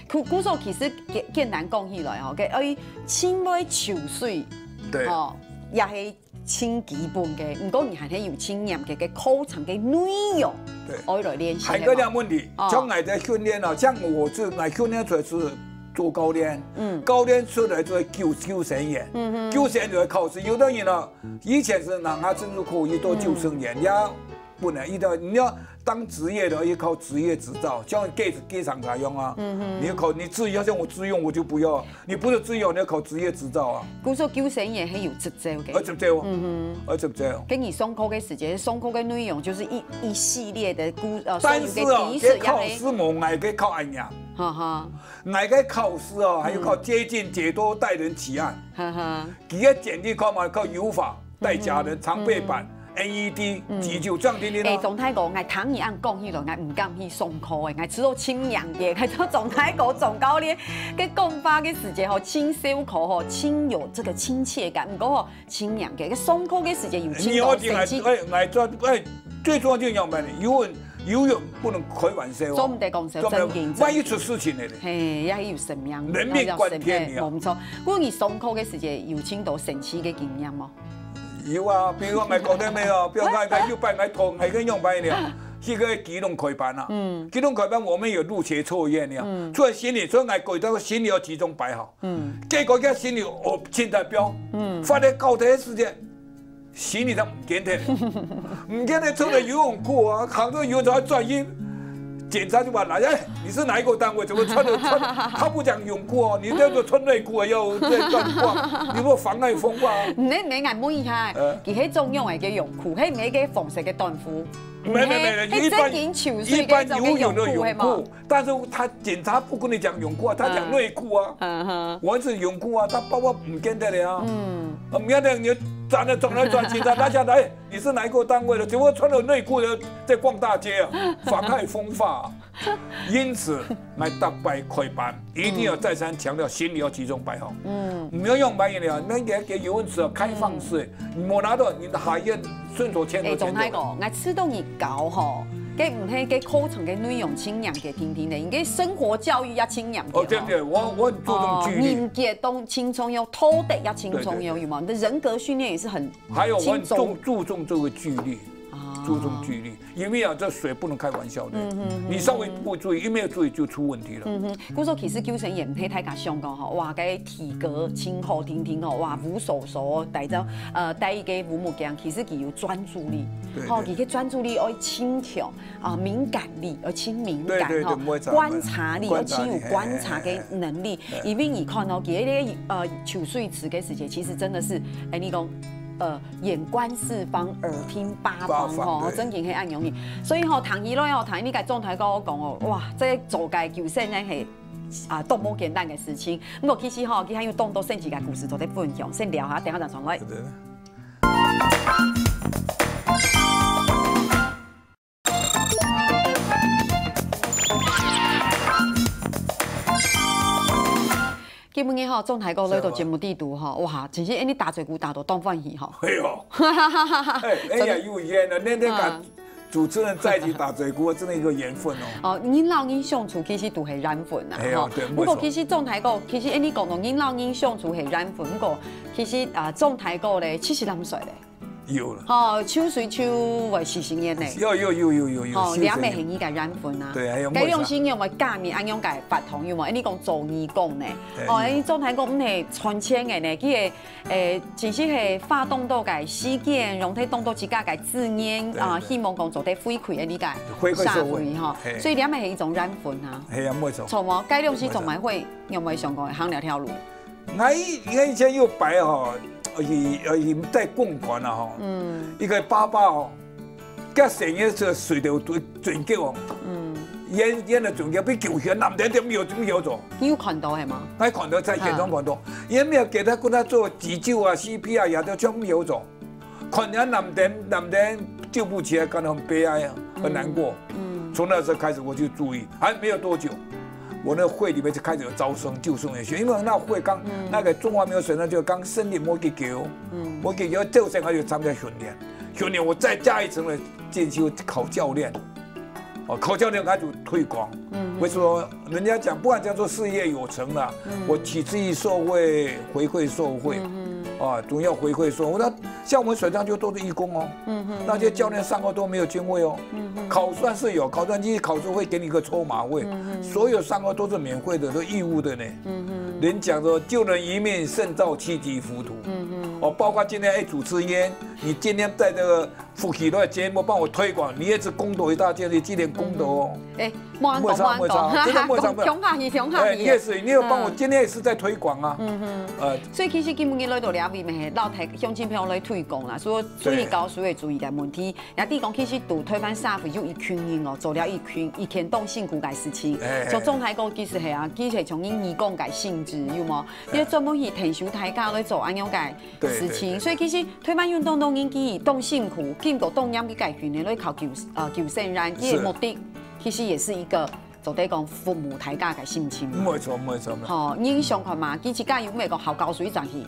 古數其實簡單講起來哦，佢清愛潮水。對，也係清基本嘅，唔過而係有清嚴嘅課程嘅內容，愛來練習。還有一個問題，將來在訓練啊，像我訓練出來是做高練，高練出來就係救生員，救生員就係考試。有的人啊，以前是拿證書可以做救生員，要不能，你要當職業的要考職業執照，像機場才用啊。你要考你自己，要像我自用我就不要。你不是自用，你要考職業執照啊。古說救生員係有執照嘅。執照，執照。跟你上課嘅時間，上課嘅內容就是一系列的但是哦，嘅考試冇嗌嘅考安樣。嗌嘅考試哦，還有考接近、解脫、帶人起案。佢嘅簡歷考嘛，考有法、帶假人、常備版。NED 急救這樣啲啲咯。總體講，我躺一按講起來，我唔敢去上課嘅，我只有清陽嘅，係做總體講總教練嘅講法嘅時間吼，清小課吼，清有這個親切感，唔過吼清陽嘅，上課嘅時間有清到神氣。最重要就係咩咧？游泳不能開玩笑，做唔得講笑，真認真。萬一出事情嚟咧，係也係有生命，人命關天嘅。冇錯，不過你上課嘅時間有清到神氣嘅經驗嗎？有啊，比如我咪講得咩哦，比如講要擺埋堂係咁樣擺了，係個機動開班啊。機動開班我們有入學測驗了，除了心理，所以我覺得心理要集中擺好。結果嘅心理我清達標，發嚟高鐵時間，行李都唔见得，唔见得穿了游泳裤啊，扛着游泳池转一，检查就把来，哎，你是哪一个单位？怎么穿？他不讲泳裤哦，你这个穿内裤啊，要在乱逛，你说妨碍风化。唔你唔眼摸一下，其实中用嘅泳裤，迄唔係嘅防水嘅短褲。没，一般游泳的泳裤，但是他检查不跟你讲泳裤啊，他讲内裤啊。我是泳裤啊，他包括唔见得的啊。唔见得你转来转去，大家来，你是哪一个单位的？怎么穿着内裤的在逛大街啊？妨害风化。因此，来大摆开班，一定要再三强调，行李要集中摆好。唔要用满饮料，那给游泳池开放式，莫拿到你的海燕顺手牵手。总太讲，我吃到你高吼。佢唔係嘅課程嘅內容清揚嘅聽聽嘅，應該生活教育也清揚嘅。對，我很注重紀律。人格都輕鬆要，道德也輕鬆要，有冇？你的人格訓練也是很。還有我很注重這個紀律。注重紀律，因為啊，這水不能開玩笑的。你稍微不注意，一沒有注意就出問題了。故說其實救生員唔係太加上講吼，哇，個體格清好聽聽吼，哇，無手手帶着帶一個護目鏡，其實佢有專注力，吼，佢嘅專注力要輕巧啊，敏感力要輕敏感吼，觀察力要輕有觀察嘅能力。因為你看哦，佢個游水池嘅時間，其實真的是，你講。眼觀四方，耳聽八方，吼，真係按容易。所以吼，談起來哦，談你個狀態跟我講哦，哇，這做個救生呢係多麼簡單嘅事情。不過其實吼，佢還有當多甚至個故事做啲分享，先聊下，等下再上來。基本嘅吼，狀態個來到節目地度吼，哇，真是你打嘴鼓打到當歡喜吼。哎呦，哎呀，有緣啊！那個主持人在一起打嘴鼓，真係一個緣分哦。哦，囡老囡相處其實都係緣分啊。係啊，對。不過其實狀態個，其實你講到囡老囡相處係緣分，不過其實狀態個咧70歲咧。有了，哦，手水手為是成年嘞，有，哦，兩面係依個緣分啊，對，還有該用心用為家面，按用個法通有冇？你講做義工呢？哦，你總體講唔係傳承嘅呢，佢係其實係發動到個事件，讓佢當到自家個自然啊，希望講做啲回饋嘅呢個社會哈，所以兩面係一種緣分啊。係啊，冇錯。錯冇？該用心做埋會，有冇想過行兩條路？我以前有擺哈。而在公館啊，吼，一個爸爸哦，佢成日就隨條轉腳哦，演的轉腳比球員男人點有做？你有看到係嗎？我看到在現場看到，也沒有給他跟他做急救啊、CPR 也都全部有做。看人男人救不起來，感到很悲哀啊，很難過。從那時候開始我就注意，還沒有多久。我那個會裡面就開始有招生救生員學，因為那會剛那個中華民國水上就剛成立某個球，某個球就先開始參加訓練，我再加一層的進修考教練，考教練開始推廣。為什麼人家講不管叫做事業有成了，我取之於社會，回饋社會。總要回饋說，那像我們水上就都是義工哦，那些教練上課都沒有經費哦，考算是有，考算機考試會給你一個籌碼費，所有上課都是免費的，都義務的呢。人講說救人一命勝造七級浮屠，包括今天主持人，你今天在這個福喜的節目幫我推廣，你也是功德一大件，你積點功德哦。冇差，真的冇差，強下去，強下去。也是，你有幫我，今天也是在推廣啊。所以其實基本嘅來到兩位咪係老台鄉親朋友來推廣啦，所以注意到所謂注意嘅問題。也啲講其實都推翻社會有一群人哦，做了一件當辛苦嘅事情。就總體講其實係啊，其實係從義工嘅性質有冇？因為專門去提倡大家來做咁樣嘅事情，所以其實推翻運動當然佢當辛苦，經過當然比較訓練來靠救生員，佢嘅目的。其實也是一個，就得講父母大家嘅心情。冇錯。吼，你想看嘛？佢自家有咩個校教水站去，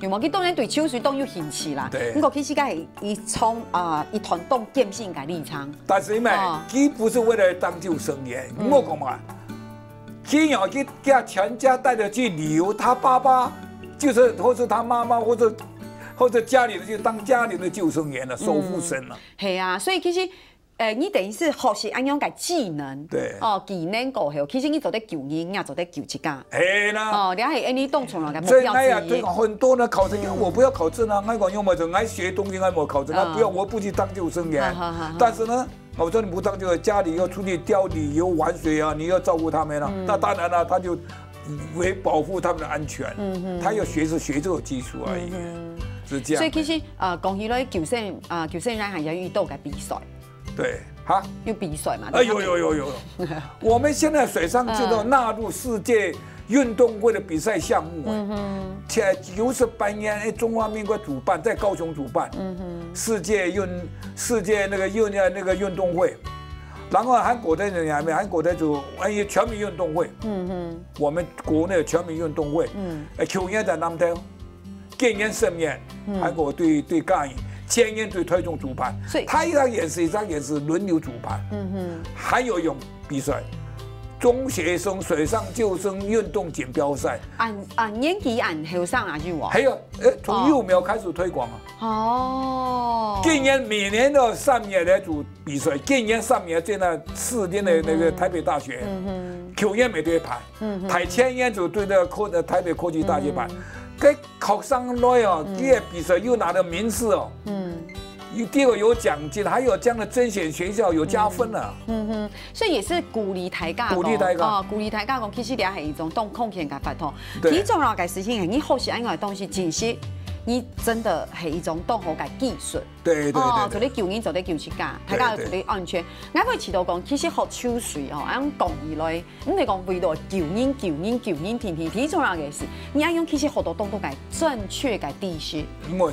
有冇？佢當然對抽水當有興趣啦。不過其實佢係從一團動劍性嘅立場。但是咩？佢不是為了當救生員，我講嘛，佢要去叫全家帶着去旅遊，他爸爸就是或者他媽媽或者家裡的就當家裡的救生員了，守護神了。係啊，所以其實。你等于是学习安样个技能，对，技能过后，其实你做得救人，也做得救一家。哎啦，你系你当从那个目所以标之一。很多人考证，我不要考证啊，我用么子，爱学东西，爱我考证啊，不要，我不去当救生员。但是呢，我说你不当救生，家里要出去钓旅游玩水啊，你要照顾他们啊。那当然了，他就为保护他们的安全，他要学这个技术而已，是这样。所以其实讲起来救生员还要遇到个比赛。对，哈，有比赛嘛？有。我们现在水上就都纳入世界运动会的比赛项目。98年，中华民国主办，在高雄主办。世界那个运动会，然后韩国的人还没，韩国的就全民运动会。我们国内的全民运动会。球员在南头，建言胜言，韩国对嘉义。前年对推动主办，所以他一场也是轮流主办。还有用比赛，中学生水上救生运动锦标赛。按年纪按后上哪句话？还有，从幼苗开始推广啊。今年每年的3月来组比赛，今年3月在那4天的那个台北大学，球员每队排前年就对那台北科技大学排。给考上来哦，这个比赛又拿了名次哦。第二个有奖金，还有这样的甄选学校有加分了。所以也是鼓励大家，鼓励大家讲，其实也是一种动空闲的法通。其中那个事情，你学习安个东西，真是你真的是一种动好个技术。对，做咧救人，做咧救一家，大家做咧安全。我会提到讲，其实学手水哦，按讲义类，你嚟讲为了救人，天重要嘅事，你要用其实学到懂个正确嘅知识，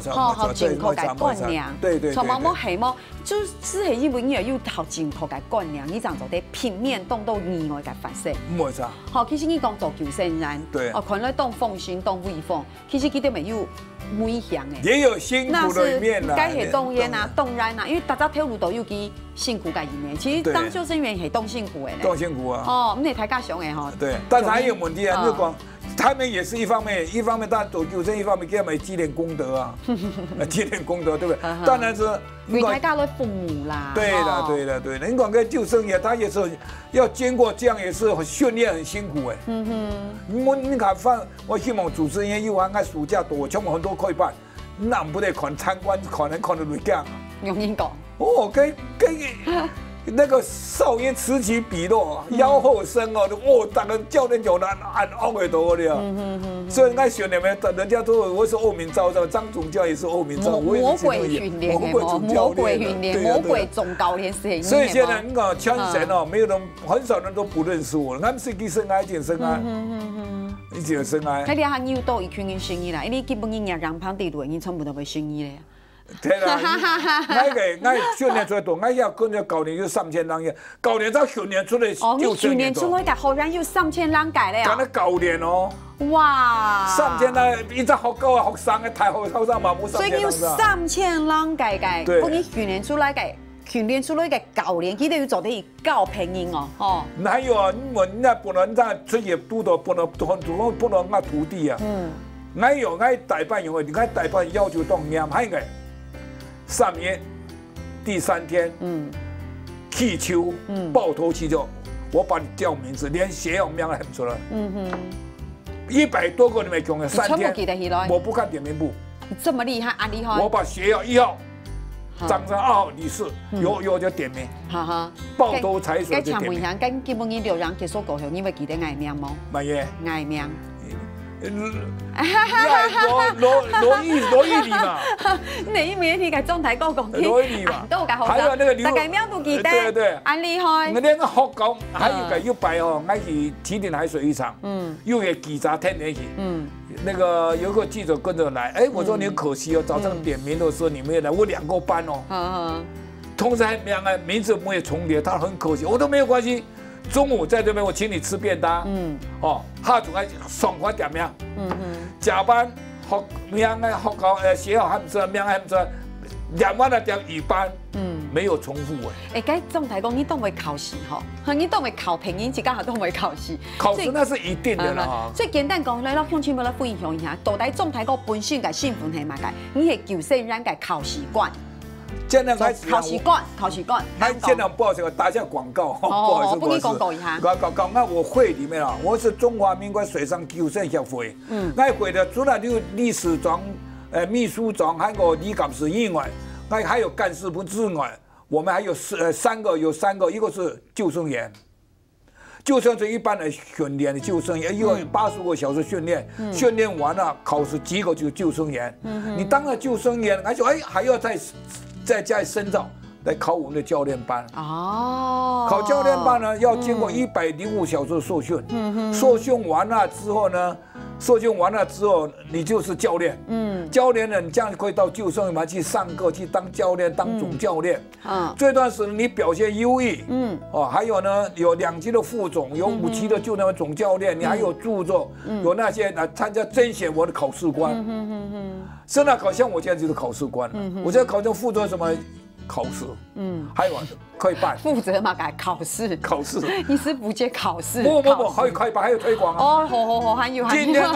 好正确嘅观念，对，从冇系冇，就是系因为你要好正确嘅观念，你这样做啲平面动到意外嘅发生。冇错。好，其实你讲做救生员，对，可能当风险当威风，其实佢哋没有危险嘅，也有辛苦的一面啦。动员啊，动然啊，因为大家跳舞都有啲辛苦嘅一面。其实当救生员系动辛苦嘅。动辛苦啊。唔係睇家想嘅嗬。对，但是还有问题啊，就讲他们也是一方面，当然走救生，一方面给他们积点功德啊，积点功德，对不对？当然是。为大家的父母啦。对了。你讲个救生员，他也是要经过这样，也是训练很辛苦哎。你看我希望主持人又还暑假多，全部很多可以办。那不得参观，可能会讲。用英讲。跟那个少年此起彼落，腰后生当然教练就按的多了。所以爱选你们，人家都我是欧明照，张总教也是欧明照，我也是魔鬼训练，魔鬼总教练是。所以现在你看全省没有人，很少人都不认识我。俺们是去深爱，健深爱，一直深爱。那你还有到一群人生意啦，因为基本人让旁地路人全部都会生意嘞。对啦，我训练出来多，我要跟着教练有3000人嘅，教练才训练出来你训练出来嘅，后然有3000人改了呀。讲得教练哦。哇！3000人，一直学高啊，学生嘅太后生嘛冇3000人。所以有3000人改，不你训练出来嘅教练，佢都要做啲教平人哦。还有啊，我那不能在出业督导，不能我徒弟啊。我代办用嘅，你看代办要求当念，还个。3月第3天，气球，爆头气球，我把你叫名字，连学校名都喊出来。100多个里面讲了3天，我不看点名簿。你这么厉害啊，厉害！我把学校1号、张生2号理事有就点名。爆头彩水就点名。问下，跟基本6人结束过后，你会记得爱名吗？乜嘢？爱名。罗毅里嘛，你每天个状态高讲，罗毅里嘛，还有那个大概名都记得，对，很厉害。我那个学校还有个100哦，我去提点海水浴场，又给记者天天去，那个有个记者跟着来，我说你可惜哦，早上点名的时候你没有来，我2个班哦，同时还名字没有重叠，他很可惜，我都没有关系。中午在这边，我请你吃便当。下午还爽快点名。加班学校还不错，名还不错，2晚的点语班。没有重复哎。该总体讲，你都会考试哈，你都会考平音，一家都会考试。考试那是一定的啦。所以简单讲，来向前要来分享一下，到底总体讲本身嘅身份系乜嘅？你系救生员嘅考试官。现在开始考习惯，考习惯。现在不好意思，打一下广告，不好意思，不给广告一下。广告，我会里面啊，我是中华民国水上救生协会，我会的除了理事长、秘书长还有理监事以外，还有干事部之外，我们还有三个，一个是救生员。就算是一般的训练的救生员，因为85个小时训练，训练完了考试及格就是救生员。你当了救生员，还说还要再加深造来考我们的教练班。哦，考教练班呢要经过105小时的受训。受训完了之后呢，你就是教练。教练呢，你这样可以到救生员去上课，去当教练，当总教练。这段时间你表现优异。还有呢，有2级的副总，有5级的救生员总教练，你还有助手，有那些来参加甄选我的考试官。现在像我现在就是考试官了。我现在考证负责什么？考试，还有可以办负责嘛，改考试，你是不接考试，不，可以办，还有推广啊。好，还有。今天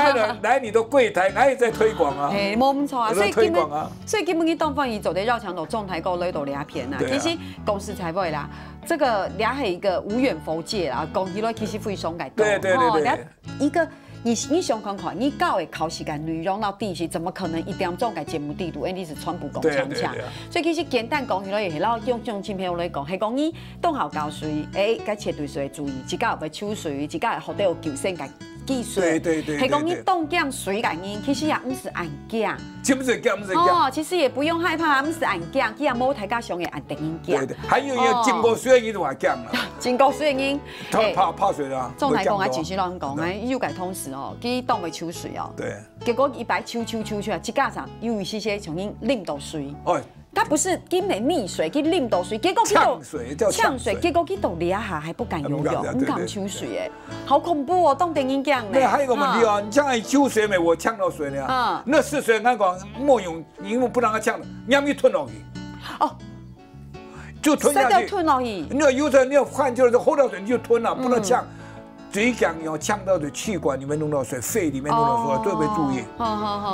来你的柜台，还有在推广啊。冇错啊，所以推广啊，所以基本去当翻译做的绕墙头中台沟里头俩片啊。其实公司才会啦，这个俩系一个无远弗届啦，讲起来其实非常改多。对，一个。你想看看，你教的考试的内容到底是怎么可能一点钟个节目地图，因为你是川普讲强强，所以其实简单讲起来也是老用亲朋友来讲，系讲你当校教水，该切对水注意，一家有要抽水，一家有学到有救生个技术，系讲你当讲水个人，其实也唔是按讲，不是讲，其实也不用害怕，唔是按讲，其实某台家上也按电影讲，还有经过水的人就话讲啦，经过水的人，怕水啦，总来讲啊，其实人讲啊，又改通时哦，去当未抽水哦，对，结果一摆抽出来，一架上有一些重新淋到水，它不是跟你溺水，跟淋到水，结果呛水，结果去到俩下还不敢游泳，不敢抽水，哎，好恐怖哦！当电影讲呢。那还有个问题哦，你像抽水没？我呛到水了，那是水，俺讲莫用，因为不让它呛了，你要吞落去。哦，就吞下去。吞落去。那有时候你要换就是喝到水你就吞了，不能呛。嘴讲要呛到的气管里面弄到水，肺里面弄到水，特别注意。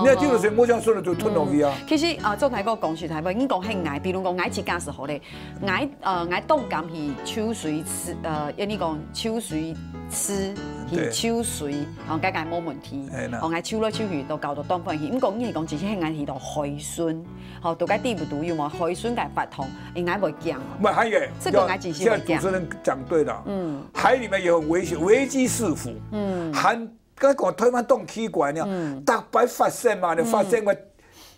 你要进入水，莫像说的就吞落去啊。其实做台个讲是台湾，你讲很矮，比如讲矮一架是好嘞，矮冻感是抽水吃，因你讲抽水吃是抽水，该冇问题。矮抽来抽去都搞到冻翻去，唔讲你是讲只是很矮去到海参，都该地不毒有嘛？海参该发痛，应该袂降。唔还有，这个矮只是会降。主持人讲对了，海里面也很危险，危机四伏，含刚讲推翻动气管了，大白发生嘛，你发生个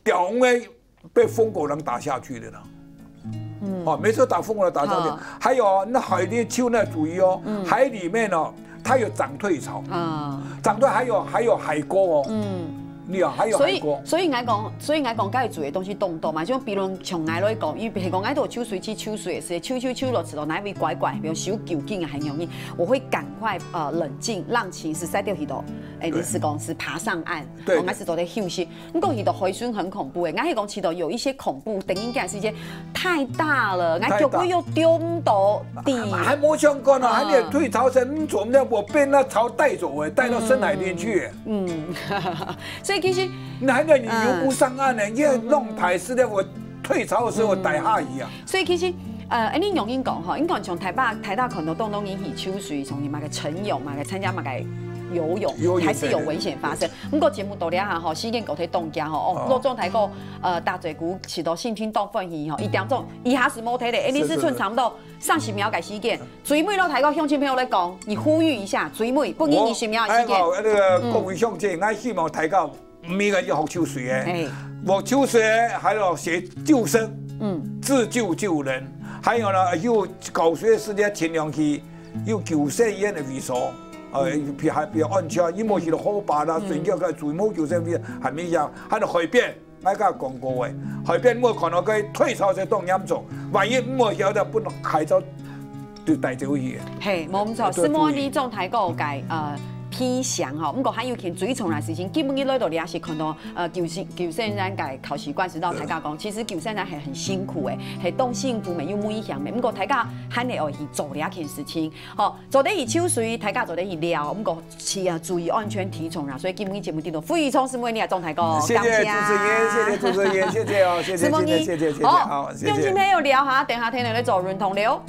屌诶被疯狗人打下去的了。没错，打疯狗人打下去。还有那海里抽那注意哦，海里面哦，它有涨退潮，涨退还有海沟哦。你啊，还有海沟。所以我讲，该做的东西动动嘛，就比如像我来讲，因为譬如讲，我都有抽水机抽水也是，抽落，直到哪位怪怪，比如手揪紧啊，很容易，我会赶快冷静，让情绪塞掉去到，你是讲是爬上岸，我还是都在休息。你讲去到海参很恐怖诶，我是讲去到有一些恐怖，等应该是一些太大了，我脚会又丢到地。还没相关呢，还得退潮神怎么样？我被那潮带走诶，带到深海边去。所以其实，难道你游不上岸呢？因为弄台是的，我退潮的时候带下鱼啊。所以其实，你用英讲哈，英讲从台大可能动引起抽水，从你嘛个晨泳嘛个参加嘛个游泳，还是有危险发生。不过节目到了下吼，时间狗腿动家吼，落状台个大嘴骨起到性侵动分鱼吼，1点钟以下是冇睇的，24寸差不多30秒改时间。水妹落台个乡亲朋友来讲，你呼吁一下水妹，不然20秒的时间。那个各位乡亲，我希望大家每个要学抽水的，我抽水还要学救生，自救救人，还有呢，有搞水的时间尽量去有救生员的位所。还比较安全，因为是好白啦，睡觉个最冇救生员还没样，喺度海边，我甲讲过诶，海边我看到佢退潮就当严重，万一唔晓得不能海潮就带走去。嘿，冇错，是莫呢种台个介偏向吼，不过还有去追从来事情，基本伊来到也是看到救生员嘅考习惯，知道大家讲，其实救生员系很辛苦的，系当幸福没有每一项的，不过大家很会去做两件事情，吼，做得去抽水，大家做得去撩，不过是啊，注意安全提重啦，所以基本节目里头傅裕聪师妹你也状态讲，谢谢主持人，谢谢主持人，谢谢哦，谢谢，谢谢，好，用心朋友聊哈，等下听你咧做润通流。